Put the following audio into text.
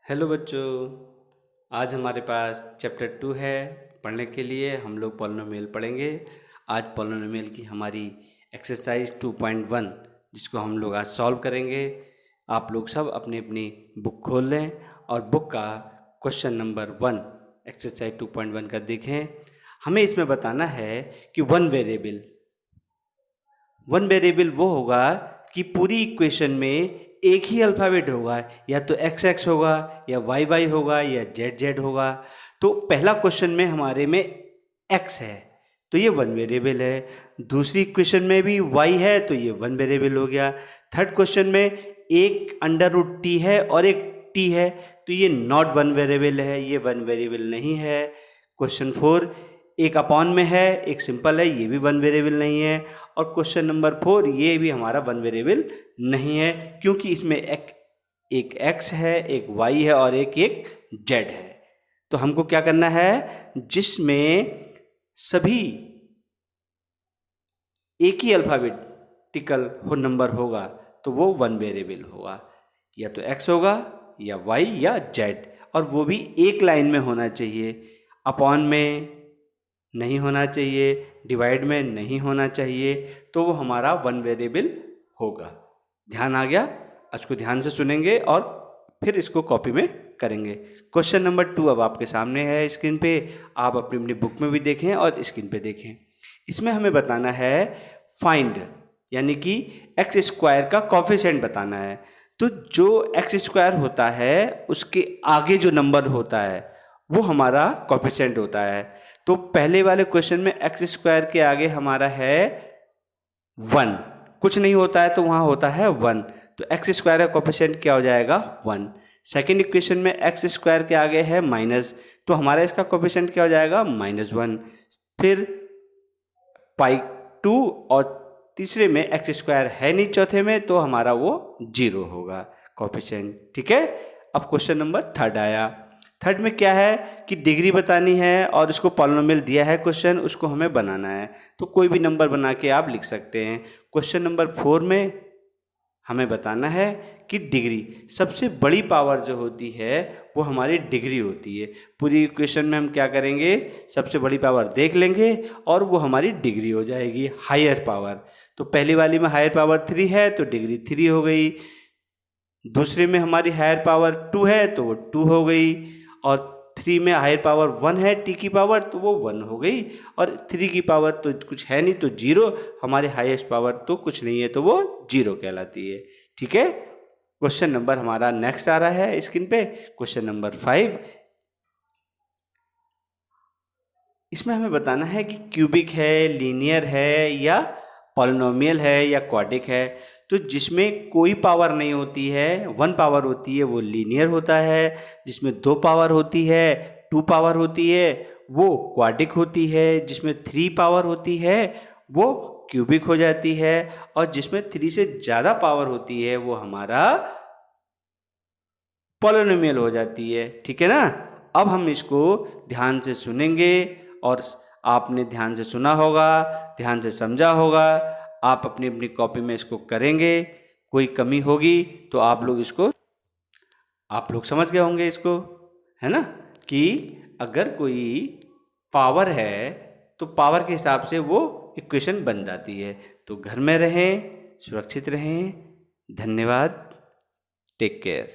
Hello बच्चों। आज हमारे पास चैप्टर 2 है पढ़ने के लिए। हम लोग पॉलिनोमियल पढ़ेंगे। आज पॉलिनोमियल की हमारी एक्सरसाइज 2.1 जिसको हम लोग आज सॉल्व करेंगे। आप लोग सब अपनी अपनी बुक खोल लें और बुक का क्वेश्चन नंबर 1 एक्सरसाइज 2.1 का देखें। हमें इसमें बताना है कि वन वेरिएबल वो होगा कि पूरी इक्वेशन में एक ही अल्फ़ाबेट होगा, या तो एक्स एक्स होगा या वाई वाई होगा या जेड जेड होगा। तो पहला क्वेश्चन में हमारे में एक्स है तो ये वन वेरिएबल है। दूसरी इक्वेशन में भी वाई है तो ये वन वेरिएबल हो गया। थर्ड क्वेश्चन में एक अंडर रूट टी है और एक टी है तो ये नॉट वन वेरिएबल है, ये वन वेरिएबल नहीं है। क्वेश्चन 4 एक अपॉन में है, एक सिंपल है, ये भी वन वेरिएबल नहीं है। और क्वेश्चन नंबर 4 ये भी हमारा वन वेरिएबल नहीं है, क्योंकि इसमें एक x है, एक y है और एक z है। तो हमको क्या करना है, जिसमें सभी एक ही अल्फाबेटिकल हो नंबर होगा तो वो वन वेरिएबल होगा, या तो x होगा या y या z, और वो भी एक लाइन में होना चाहिए। अपॉन में नहीं होना चाहिए, डिवाइड में नहीं होना चाहिए, तो वो हमारा वन वेरिएबल होगा। ध्यान आ गया? इसको ध्यान से सुनेंगे और फिर इसको कॉपी में करेंगे। क्वेश्चन नंबर 2 अब आपके सामने है स्क्रीन पे। आप अपनी अपनी बुक में भी देखें और स्क्रीन पे देखें। इसमें हमें बताना है फाइंड, यानी कि एक्स स्क्वायर का कोफिशिएंट बताना है। तो जो एक्स स्क्वायर होता है उसके आगे जो नंबर होता है वो हमारा कोफिशिएंट होता है। तो पहले वाले क्वेश्चन में एक्स स्क्वायर के आगे हमारा है 1, कुछ नहीं होता है तो वहाँ होता है 1, तो एक्स स्क्वायर का कोफिशिएंट क्या हो जाएगा 1। सेकेंड इक्वेशन में एक्स स्क्वायर के आगे है माइनस, तो हमारा इसका कोफिशिएंट क्या हो जाएगा -1। फिर पाई 2 और तीसरे में एक्स स्क्वायर है नहीं चौथे में, तो हमारा वो 0 होगा कोफिशिएंट। ठीक है। अब क्वेश्चन नंबर 3 आया। थर्ड में क्या है कि डिग्री बतानी है और उसको पॉलिनोमियल दिया है क्वेश्चन, उसको हमें बनाना है। तो कोई भी नंबर बना के आप लिख सकते हैं। क्वेश्चन नंबर 4 में हमें बताना है कि डिग्री, सबसे बड़ी पावर जो होती है वो हमारी डिग्री होती है। पूरी इक्वेशन में हम क्या करेंगे, सबसे बड़ी पावर देख लेंगे और वो हमारी डिग्री हो जाएगी, हायर पावर। तो पहली वाली में हायर पावर 3 है तो डिग्री 3 हो गई। दूसरे में हमारी हायर पावर 2 है तो वो 2 हो गई। और 3 में हायर पावर 1 है टी की पावर, तो वो 1 हो गई। और 3 की पावर तो कुछ है नहीं तो 0, हमारे हाईएस्ट पावर तो कुछ नहीं है तो वो 0 कहलाती है। ठीक है। क्वेश्चन नंबर हमारा नेक्स्ट आ रहा है स्क्रीन पे, क्वेश्चन नंबर 5। इसमें हमें बताना है कि क्यूबिक है, लीनियर है या पॉलिनोमियल है या क्वाड्रिक है। तो जिसमें कोई पावर नहीं होती है, 1 पावर होती है, वो लीनियर होता है। जिसमें 2 पावर होती है, 2 पावर होती है, वो क्वाड्रिक होती है। जिसमें 3 पावर होती है वो क्यूबिक हो जाती है। और जिसमें 3 से ज़्यादा पावर होती है वो हमारा पॉलिनोमियल हो जाती है। ठीक है ना। अब हम इसको ध्यान से सुनेंगे और आपने ध्यान से सुना होगा, ध्यान से समझा होगा। आप अपनी अपनी कॉपी में इसको करेंगे। कोई कमी होगी तो आप लोग समझ गए होंगे इसको, है ना, कि अगर कोई पावर है तो पावर के हिसाब से वो इक्वेशन बन जाती है। तो घर में रहें, सुरक्षित रहें। धन्यवाद। Take care.